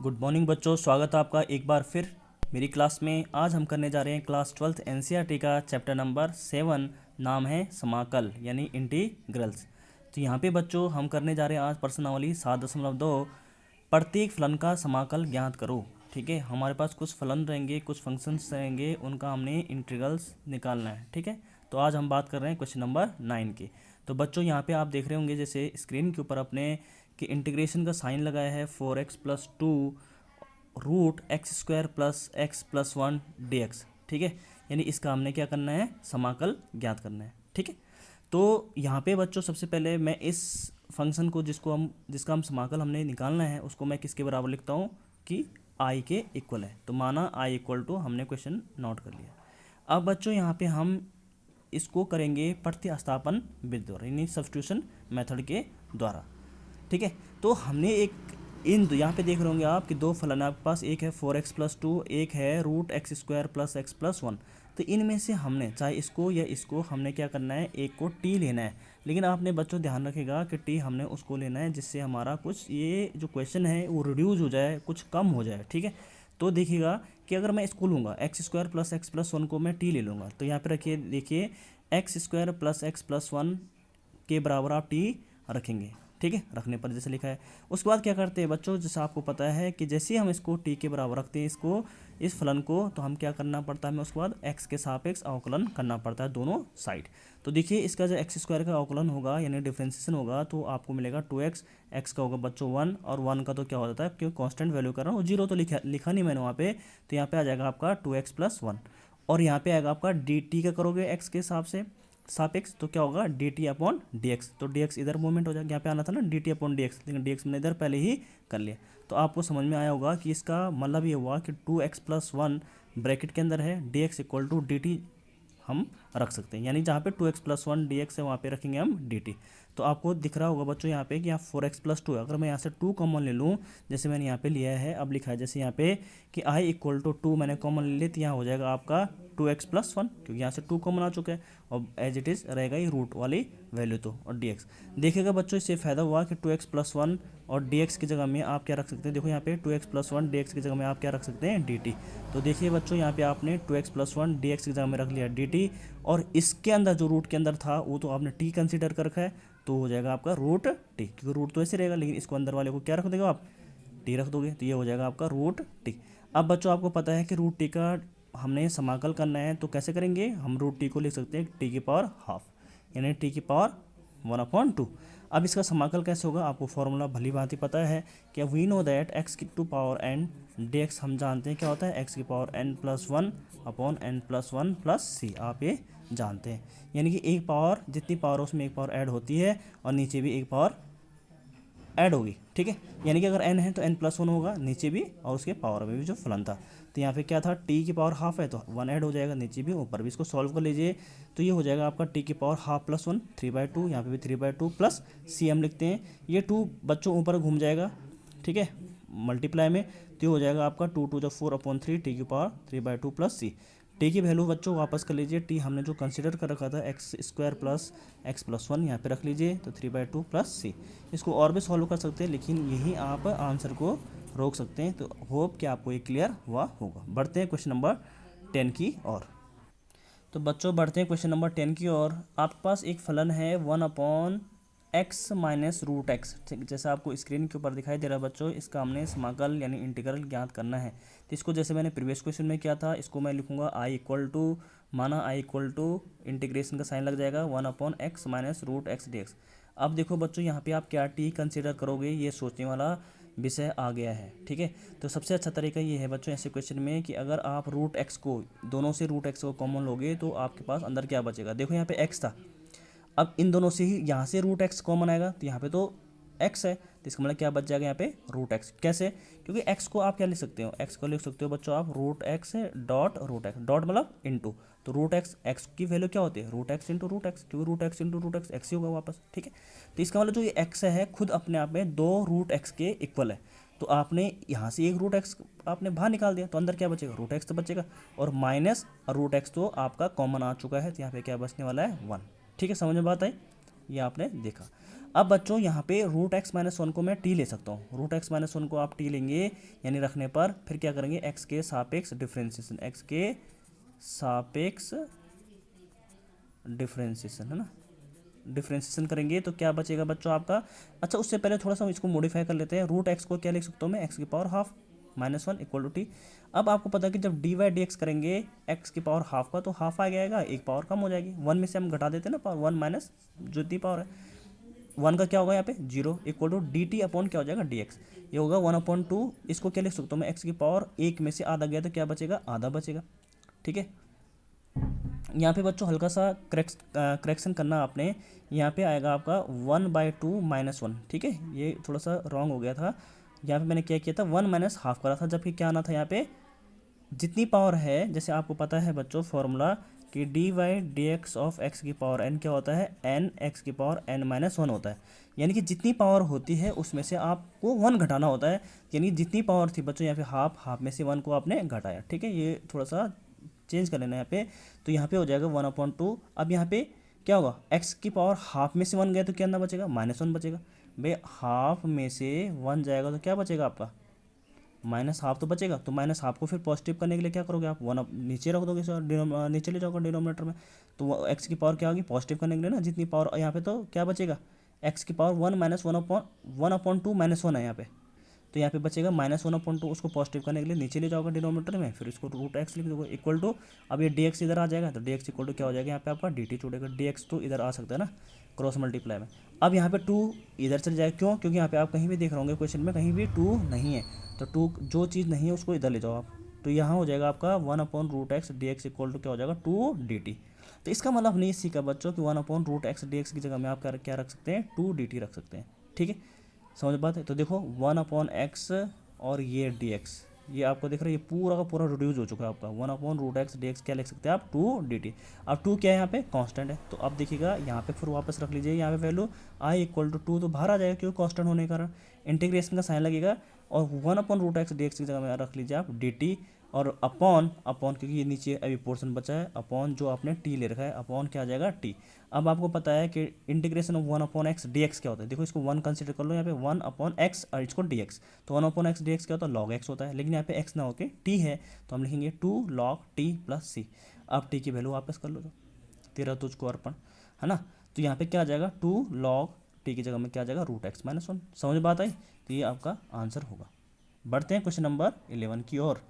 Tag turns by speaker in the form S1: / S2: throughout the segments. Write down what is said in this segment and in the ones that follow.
S1: Good morning बच्चों, स्वागत है आपका एक बार फिर मेरी क्लास में। आज हम करने जा रहे हैं क्लास 12th एनसीईआरटी का चैप्टर नंबर 7। नाम है समाकल यानी इंटीग्रल्स। तो यहाँ पे बच्चों हम करने जा रहे हैं आज प्रश्नावली 7.2 प्रत्येक फलन का समाकल ज्ञात करो। ठीक है, हमारे पास कुछ फलन रहेंगे, कुछ फंक्शंस रहेंगे, उनका हमने इंटीग्रल्स निकालना है। ठीक है, तो आज हम बात कर रहे हैं क्वेश्चन नंबर 9 की। तो बच्चों यहाँ पे आप देख रहे होंगे जैसे स्क्रीन के ऊपर अपने कि इंटीग्रेशन का साइन लगाया है 4x+2 root x² + x+1 dx। ठीक है, यानी इसका हमने क्या करना है, समाकल ज्ञात करना है। ठीक है, तो यहाँ पे बच्चों सबसे पहले मैं इस फंक्शन को जिसका हम समाकल हमने निकालना है उसको मैं किसके बराबर लिखता हूँ कि i के इक्वल है। तो माना i इक्वल टू, हमने क्वेश्चन नोट कर लिया। अब बच्चों यहाँ पे हम इसको करेंगे प्रतिस्थापन विधि द्वारा यानी सब्स्टिट्यूशन मेथड के द्वारा। ठीक है, तो हमने यहाँ पे देख रहे होंगे आप कि दो फलन आपके पास, एक है 4x+2, एक है रूट x² + x+1। तो इनमें से हमने चाहे इसको या इसको हमने क्या करना है, एक को t लेना है। लेकिन आपने बच्चों ध्यान रखेगा कि t हमने उसको लेना है जिससे हमारा कुछ ये जो क्वेश्चन है वो रिड्यूस हो जाए, कुछ कम हो जाए। ठीक है, तो देखिएगा कि अगर मैं इसको लूँगा x² + x+1 को मैं t ले लूँगा, तो यहाँ पे रखिए, देखिए x² + x+1 के बराबर आप t रखेंगे। ठीक है, रखने पर जैसे लिखा है। उसके बाद क्या करते हैं बच्चों, जैसे आपको पता है कि जैसे ही हम इसको t के बराबर रखते हैं इस फलन को, तो हम क्या करना पड़ता है, हमें उसके बाद x के सापेक्ष अवकलन करना पड़ता है दोनों साइड। तो देखिए इसका जो x² का अवकलन होगा यानी डिफरेंशिएशन होगा तो आपको मिलेगा 2x, x का होगा बच्चों 1 और 1 का तो क्या हो जाता है, क्योंकि कांस्टेंट वैल्यू कर रहा हूँ, 0 तो लिखा नहीं मैंने वहाँ पे। तो यहाँ पे आ जाएगा आपका 2x + 1 और यहाँ पे आएगा आपका dt का करोगे x के हिसाब से सापेक्ष, तो क्या होगा dt/dx। तो dx इधर मूवमेंट हो जाएगा, यहाँ पे आना था ना dt/dx, लेकिन dx मैंने इधर पहले ही कर लिया। तो आपको समझ में आया होगा कि इसका मतलब ये हुआ कि 2x + 1 ब्रैकेट के अंदर है, dx = dt हम रख सकते हैं, यानी जहाँ पे 2x + 1 dx है वहाँ पे रखेंगे हम dt। तो आपको दिख रहा होगा बच्चों यहाँ पे कि यहाँ 4x + 2 है। अगर मैं यहाँ से 2 कॉमन ले लूँ, जैसे मैंने यहाँ पे लिया है, अब लिखा है जैसे यहाँ पे कि i = 2 मैंने कॉमन ले लिया, तो यहाँ हो जाएगा आपका 2x + 1, क्योंकि यहाँ से 2 कॉमन आ चुका है और एज इट इज़ रहेगा ये रूट वाली वैल्यू। तो और dx देखिएगा बच्चों, इससे फ़ायदा हुआ कि 2x + 1 और dx की जगह में आप क्या रख सकते हैं, देखो यहाँ पे 2x + 1 dx की जगह में आप क्या रख सकते हैं, dt। तो देखिए बच्चों यहाँ पे आपने 2x + 1 dx की जगह में रख लिया dt, और इसके अंदर जो रूट के अंदर था वो तो आपने t कंसीडर कर रखा है, तो हो जाएगा आपका रूट t, क्योंकि रूट तो ऐसे रहेगा, लेकिन इसको अंदर वाले को क्या रख दोगे आप, t रख दोगे, तो ये हो जाएगा आपका रूट t। अब बच्चों आपको पता है कि रूट t का हमने समाकल करना है, तो कैसे करेंगे, हम रूट t को लिख सकते हैं t⁻½ यानी t⁻1/2। अब इसका समाकल कैसे होगा, आपको फॉर्मूला भली भांति पता है कि we know that x⁴n dx हम जानते हैं क्या होता है, x⁴n+1/n+1 c, आप ये जानते हैं। यानी कि एक पावर, जितनी पावर उसमें एक पावर ऐड होती है और नीचे भी एक पावर ऐड होगी। ठीक है, यानी कि अगर n है तो n+1 होगा नीचे भी और उसके पावर में भी जो फलन था। तो यहाँ पे क्या था, t⁻½ है तो 1 ऐड हो जाएगा नीचे भी ऊपर भी। इसको सॉल्व कर लीजिए तो ये हो जाएगा आपका t⁻½ + 1 3/2, यहाँ पे भी 3/2 प्लस c हम लिखते हैं, ये 2 बच्चों ऊपर घूम जाएगा। ठीक है, मल्टीप्लाई में, तो ये हो जाएगा आपका 2 × 4/3 t⁻³ प्लस c। टी की वैल्यू बच्चों वापस कर लीजिए, टी हमने जो कंसीडर कर रखा था x² + x+1 यहाँ पे रख लीजिए, तो 3/2 प्लस c। इसको और भी सॉल्व कर सकते हैं, लेकिन यही आप आंसर को रोक सकते हैं। तो होप कि आपको ये क्लियर हुआ होगा। बढ़ते हैं क्वेश्चन नंबर 10 की ओर। तो बच्चों बढ़ते हैं क्वेश्चन नंबर 10 की ओर। आपके पास एक फलन है 1/x - √x, ठीक, जैसा आपको स्क्रीन के ऊपर दिखाई दे रहा है बच्चों, इसका हमने समाकल यानी इंटीग्रल ज्ञात करना है। तो इसको जैसे मैंने प्रीवियस क्वेश्चन में किया था, इसको मैं लिखूंगा i इक्वल टू, माना i इक्वल टू इंटीग्रेशन का साइन लग जाएगा 1/x - √x dx। अब देखो बच्चों यहाँ पे आप क्या t कंसीडर करोगे, ये सोचने वाला विषय आ गया है। ठीक है, तो सबसे अच्छा तरीका ये है बच्चों ऐसे क्वेश्चन में कि अगर आप √x को, दोनों से √x को कॉमन लोगे तो आपके पास अंदर क्या बचेगा, देखो यहाँ पे x था, अब इन दोनों से ही यहाँ से √x कॉमन आएगा, तो यहाँ पे तो x है, तो इसका मतलब क्या बच जाएगा यहाँ पे √x। कैसे, क्योंकि x को आप क्या लिख सकते हो, x को लिख सकते हो बच्चों आप √x डॉट √x, डॉट मतलब इनटू, तो √x, x की वैल्यू क्या होती है √x × √x, क्योंकि √x × √x x ही होगा वापस। ठीक है, तो इसका मतलब जो ये x है खुद अपने आप में 2 √x के इक्वल है, तो आपने यहाँ से एक √x आपने बाहर निकाल दिया, तो अंदर क्या बचेगा, √x तो बचेगा, और माइनस √x तो आपका कॉमन आ चुका है, तो यहाँ पे क्या बचने वाला है 1। ठीक है, समझ में बात आई, ये आपने देखा। अब बच्चों यहाँ पे रूट एक्स माइनस वन को मैं टी ले सकता हूँ, रूट एक्स माइनस वन को आप टी लेंगे यानी रखने पर फिर क्या करेंगे, एक्स के सापेक्ष डिफरेंशिएशन, एक्स के सापेक्ष डिफरेंशिएशन, है ना, डिफरेंशिएशन करेंगे तो क्या बचेगा बच्चों आपका। अच्छा उससे पहले थोड़ा सा हम इसको मॉडिफाई कर लेते हैं, रूट एक्स को क्या लिख सकता हूँ मैं, एक्स की power half minus one equal to T. अब आपको पता है कि जब डी वाई डी एक्स करेंगे एक्स की पावर हाफ का तो हाफ आ जाएगा, एक पावर कम हो जाएगी, वन में से हम घटा देते हैं ना पावर, वन माइनस जो इतनी पावर है, वन का क्या होगा यहाँ पे zero equal to D T upon क्या हो जाएगा डी एक्स, ये होगा वन अपॉन टू। इसको क्या लिख सकता हूँ मैं, एक्स की पावर एक में से आधा गया तो क्या बचेगा, आधा बचेगा। ठीक है, यहाँ पे बच्चों हल्का सा करेक्शन करना आपने, यहाँ पे आएगा आपका one by two minus one. ठीक है, ये थोड़ा सा रॉन्ग हो गया था, यहाँ पे मैंने क्या किया था, वन माइनस हाफ करा था, जबकि क्या आना था यहाँ पे, जितनी पावर है, जैसे आपको पता है बच्चों फॉर्मूला कि D Y D X of X की पावर एन क्या होता है, एन एक्स की पावर एन माइनस वन होता है, यानी कि जितनी पावर होती है उसमें से आपको वन घटाना होता है, यानी जितनी पावर थी बच्चों यहाँ पे हाफ, हाफ में से वन को आपने घटाया। ठीक है, ये थोड़ा सा चेंज कर लेना यहाँ पे, तो यहाँ पे हो जाएगा वन अपॉइंट टू। अब यहाँ पे क्या होगा, एक्स की पावर हाफ में से वन गया तो क्या अंदर बचेगा, माइनस वन बचेगा। भाई हाफ में से वन जाएगा तो क्या बचेगा आपका, माइनस हाफ तो बचेगा। तो माइनस हाफ को फिर पॉजिटिव करने के लिए क्या करोगे आप, वन नीचे रख दोगे सर, नीचे ले जाओगे डिनोमिनेटर में, तो एक्स की पावर क्या होगी, पॉजिटिव करने के लिए ना जितनी पावर, यहाँ पे तो क्या बचेगा, एक्स की power one minus one upon two minus one है यहाँ पे, तो यहाँ पे बचेगा माइनस वन अपॉइंट टू, उसको पॉजिटिव करने के लिए नीचे ले जाओगे डिनोमिनेटर में, फिर इसको रूट एक्स लिख दोगे इक्वल टू, अब ये डी एक्स इधर आ जाएगा तो डी एक्स इक्वल टू क्या हो जाएगा यहाँ पे आपका डी टी छूटेगा, डी एक्स टू इधर आ सकता है ना क्रॉस मल्टीप्लाई में। अब यहाँ पे टू इधर चले जाएगा, क्यों, क्योंकि यहाँ पे आप कहीं भी देख रहे होंगे क्वेश्चन में कहीं भी टू नहीं है, तो टू जो चीज़ नहीं है उसको इधर ले जाओ आप, तो यहाँ हो जाएगा आपका one upon root X D X equal to क्या हो जाएगा, टू डी टी। तो इसका मतलब नहीं सीखा बच्चों कि one upon root X D X की जगह में आप क्या रख सकते हैं, टू डी टी रख सकते हैं। ठीक है, समझ बात है। तो देखो वन अपॉन एक्स और ये डी एक्स, ये आपको दिख रहा है, ये पूरा का पूरा रिड्यूस हो चुका है आपका, one upon root X D X क्या लिख सकते हैं आप, टू डी टी। अब टू क्या है यहाँ पे, कांस्टेंट है, तो अब देखिएगा यहाँ पे फिर वापस रख लीजिए, यहाँ पे वैल्यू आई इक्वल टू टू तो बाहर आ जाएगा क्योंकि कांस्टेंट होने के कारण, इंटीग्रेशन का साइन लगेगा, और one upon root X D X की जगह में रख लीजिए आप डी टी, और अपॉन अपॉन क्योंकि ये नीचे अभी पोर्शन बचा है, अपॉन जो आपने टी ले रखा है, अपॉन क्या आ जाएगा टी। अब आपको पता है कि integration of one upon x D X क्या होता है, देखो इसको वन कंसिडर कर लो यहाँ पे, वन अपॉन एक्स और इसको डी एक्स, तो one upon x D X क्या होता है, लॉग एक्स होता है, लेकिन यहाँ पे एक्स ना होके टी है, तो हम लिखेंगे टू लॉग टी प्लस सी। अब टी की वैल्यू वापस कर लो, तो तेरह तुझको अर्पण, है ना, तो यहाँ पे क्या आ जाएगा, टू लॉग टी की जगह में क्या आ जाएगा, रूट एक्स माइनस वन। समझ बात आई, तो ये आपका आंसर होगा। बढ़ते हैं क्वेश्चन नंबर 11 की ओर।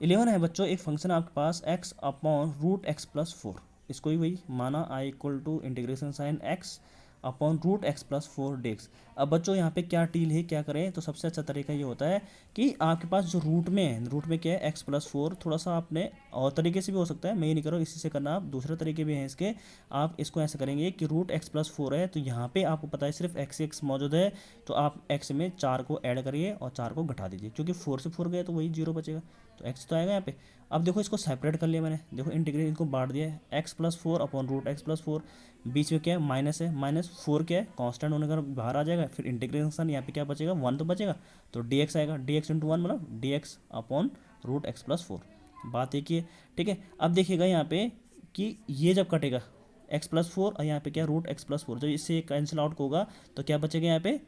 S1: 11 है बच्चों, एक फंक्शन आपके पास x upon root x plus four, इसको ही वही माना I equal to integration sine x upon root x plus four d x. अब बच्चों यहाँ पे क्या टील है, क्या करें, तो सबसे अच्छा तरीका ये होता है कि आपके पास जो रूट में है, रूट में क्या है एक्स प्लस फोर, थोड़ा सा आपने और तरीके से भी हो सकता है, मैं ये नहीं करो इसी से करना, आप दूसरे तरीके भी हैं इसके। आप इसको ऐसे करेंगे कि रूट एक्स प्लस फोर है, तो यहाँ पे आपको पता है सिर्फ एक्स मौजूद है, तो आप एक्स में चार को ऐड करिए और चार को घटा दीजिए, क्योंकि फोर से फोर गए तो वही जीरो बचेगा, तो एक्स तो आएगा यहाँ पे। अब देखो इसको सेपरेट कर लिया मैंने, देखो इंटीग्रेट इनको बांट दिया है, x plus four upon root x plus four, बीच में क्या है माइनस है, माइनस फोर क्या है कांस्टेंट होने का बाहर आ जाएगा, फिर इंटीग्रेशन यहाँ पे क्या बचेगा, वन तो बचेगा, तो डी एक्स आएगा, डी एक्स इंटू वन मतलब D X upon root x plus four. बात एक ही है। ठीक है, अब देखिएगा यहाँ पे कि ये जब कटेगा एक्स प्लस फोर और यहाँ पे क्या रूट एक्स प्लस फोर, जब इससे कैंसिल आउट होगा तो क्या बचेगा, यहाँ पे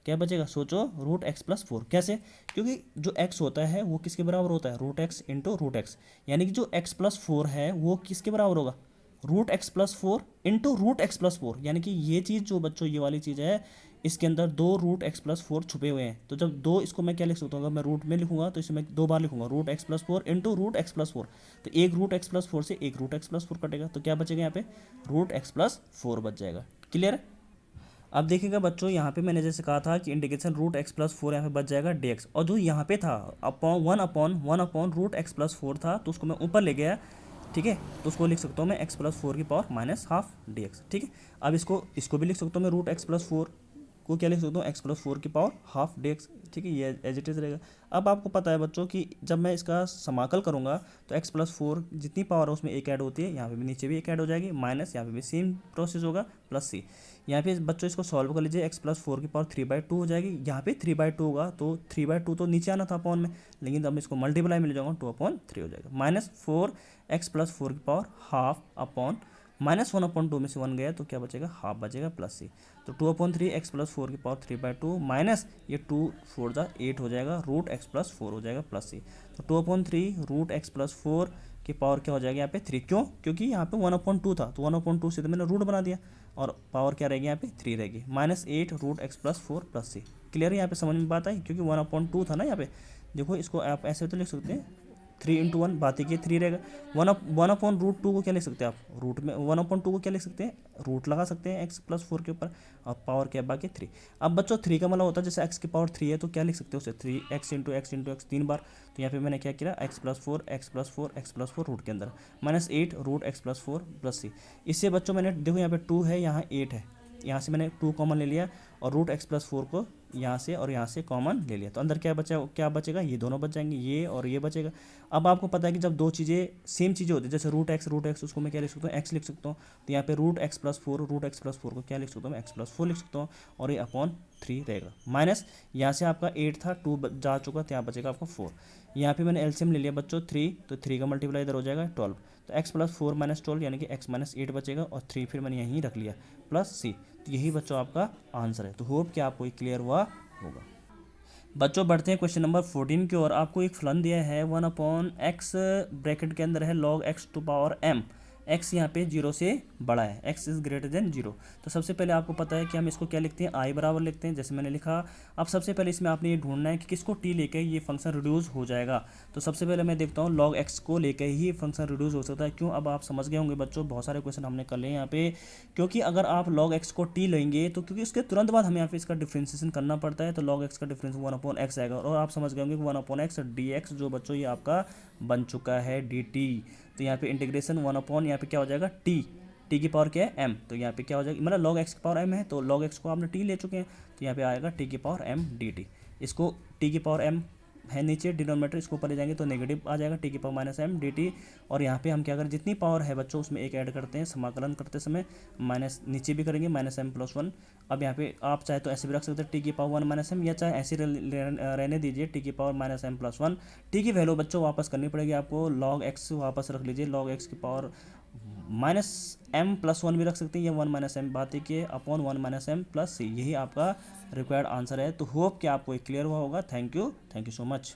S1: क्या बचेगा, सोचो, रूट एक्स प्लस फोर। कैसे, क्योंकि जो एक्स होता है वो किसके बराबर होता है, root X into root X, यानी कि जो एक्स प्लस फोर है वो किसके बराबर होगा, root x plus four into root x plus four, यानी कि ये चीज़ जो बच्चों ये वाली चीज़ है, इसके अंदर दो रूट एक्स प्लस फोर छुपे हुए हैं, तो जब दो, इसको मैं क्या लिख सकता हूँ, अगर मैं रूट में लिखूंगा तो इसे मैं दो बार लिखूंगा, root x plus four into root x plus four, तो एक रूट एक्स प्लस फोर से एक रूट एक्स प्लस फोर कटेगा, तो क्या बचेगा यहाँ पे, रूट एक्स प्लस फोर बच जाएगा। क्लियर है। अब देखिएगा बच्चों, यहाँ पे मैंने जैसे कहा था कि integration root x plus four यहाँ पे बच जाएगा डी एक्स, और जो यहाँ पे था one upon root x plus four था, तो उसको मैं ऊपर ले गया। ठीक है, तो उसको लिख सकता हूँ मैं एक्स प्लस फोर की power minus half D x. ठीक है, अब इसको भी लिख सकता हूँ मैं, रूट एक्स प्लस फोर को क्या लिख सकता हूँ, एक्स प्लस फोर की पावर हाफ डी एक्स। ठीक है, ये एज इट इज़ रहेगा। अब आपको पता है बच्चों कि जब मैं इसका समाकल करूँगा तो एक्स प्लस फोर जितनी पावर है उसमें एक ऐड होती है, यहाँ पे भी नीचे भी एक ऐड हो जाएगी, माइनस यहाँ पे भी सेम प्रोसेस होगा, प्लस सी। यहाँ पे बच्चों इसको सॉल्व कर लीजिए, एक्स प्लस फोर की पावर थ्री बाई टू हो जाएगी, यहाँ पे थ्री बाई टू होगा, तो थ्री बाई टू तो नीचे आना था अपॉन में, लेकिन अब इसको मल्टीप्लाई में ले जाऊँगा, टू अपॉन थ्री हो जाएगा, minus four x plus four की पावर हाफ अपॉन -1/2 में से 1 गया तो क्या बचेगा, हाफ बचेगा प्लस सी। तो 2/3 x प्लस 4 की पावर 3/2 माइनस ये 2 4 जा 8 हो जाएगा, रूट x प्लस 4 हो जाएगा प्लस सी। तो 2/3 रूट x प्लस 4 की पावर क्या हो जाएगा यहाँ पे 3, क्यों, क्योंकि यहाँ पे 1/2 था तो 1/2 से तो मैंने रूट बना दिया और पावर क्या रहेगी यहाँ पे 3 रहेगी, -8 रूट x प्लस 4 प्लस सी। क्लियर है, यहाँ पे समझ में बात आई, क्योंकि 1/2 था ना यहाँ पे। देखो इसको आप ऐसे तो लिख सकते हैं 3 × 1 बात की 3 रहेगा। 1/√2 को क्या लिख सकते हैं आप, रूट में 1/2 को क्या लिख सकते हैं, रूट लगा सकते हैं x प्लस 4 के ऊपर और पावर क्या बाकी 3। अब बच्चों 3 का मतलब होता है जैसे x की पावर 3 है तो क्या लिख सकते हो उसे 3x × x 3 बार। तो यहाँ पे मैंने क्या किया x plus 4 x plus 4 x plus 4 root के अंदर -8 root x plus 4 plus C. इससे बच्चों मैंने देखो यहाँ पे 2 है, यहाँ 8 है, यहाँ से मैंने 2 कॉमन ले लिया और रूट x प्लस 4 को यहाँ से और यहाँ से कॉमन ले लिया तो अंदर क्या बचा, क्या बचेगा, ये दोनों बच जाएंगे, ये और ये बचेगा। अब आपको पता है कि जब दो चीज़ें सेम चीज़ें होती है जैसे रूट एक्स उसको मैं क्या लिख सकता हूँ x लिख सकता हूँ, तो यहाँ पे रूट x प्लस 4 को क्या लिख सकता हूँ मैं x प्लस 4 लिख सकता हूँ और ये अपॉन 3 रहेगा। माइनस यहाँ से आपका 8 था 2 जा चुका तो यहाँ बचेगा आपको 4। यहाँ पे मैंने एलसीएम ले लिया बच्चों 3, तो 3 का मल्टीप्लाई इधर हो जाएगा 12, तो x प्लस 4 माइनस 12 यानी कि x माइनस 8 बचेगा और 3 फिर मैंने यहीं रख लिया प्लस सी। तो यही बच्चों आपका आंसर है। तो होप कि आपको क्लियर हुआ होगा। बच्चों बढ़ते हैं क्वेश्चन नंबर 14 की ओर। आपको एक फलन दिया है 1/x ब्रैकेट के अंदर है log x to power m, x यहाँ पे 0 से बड़ा है, x इज़ ग्रेटर देन 0। तो सबसे पहले आपको पता है कि हम इसको क्या लिखते हैं, i बराबर लिखते हैं जैसे मैंने लिखा। अब सबसे पहले इसमें आपने ये ढूंढना है कि किसको t लेके ये फंक्शन रिड्यूस हो जाएगा। तो सबसे पहले मैं देखता हूँ log x को लेकर ही फंक्शन रिड्यूस हो सकता है। क्यों, अब आप समझ गए होंगे बच्चों, बहुत सारे क्वेश्चन हमने कर लिए यहाँ पे। क्योंकि अगर आप log x को t लेंगे तो क्योंकि उसके तुरंत बाद हमें यहाँ पे इसका डिफ्रेंशिएशन करना पड़ता है, तो log x का डिफरेंस 1/x आएगा और आप समझ गए होंगे 1/x dx जो बच्चों ये आपका बन चुका है dt। तो यहाँ पे इंटीग्रेशन 1/ यहाँ पे क्या हो जाएगा t की पावर क्या है m, तो यहाँ पे क्या हो जाएगा, मतलब log x की पावर m है तो log x को आपने t ले चुके हैं तो यहाँ पे आएगा t की पावर m dt। इसको t की पावर m है नीचे डिनोमिनेटर, इसको ऊपर ले जाएंगे तो नेगेटिव आ जाएगा t की पावर -m dt। और यहाँ पे हम क्या करें, जितनी पावर है बच्चों उसमें एक ऐड करते हैं समाकलन करते समय, माइनस नीचे भी करेंगे -m + 1। अब यहाँ पे आप चाहे तो ऐसे भी रख सकते हैं t की पावर 1 -m, या चाहे ऐसे रहने दीजिए t की पावर -m + 1। t की वैल्यू बच्चों वापस करनी पड़ेगी आपको, log x वापस रख लीजिए, log x की पावर -m + 1 भी रख सकते हैं, ये 1 -m बात है कि अपॉन 1 -m + c। यही आपका रिक्वायर्ड आंसर है। तो होप कि आपको क्लियर हुआ होगा। Thank you so much.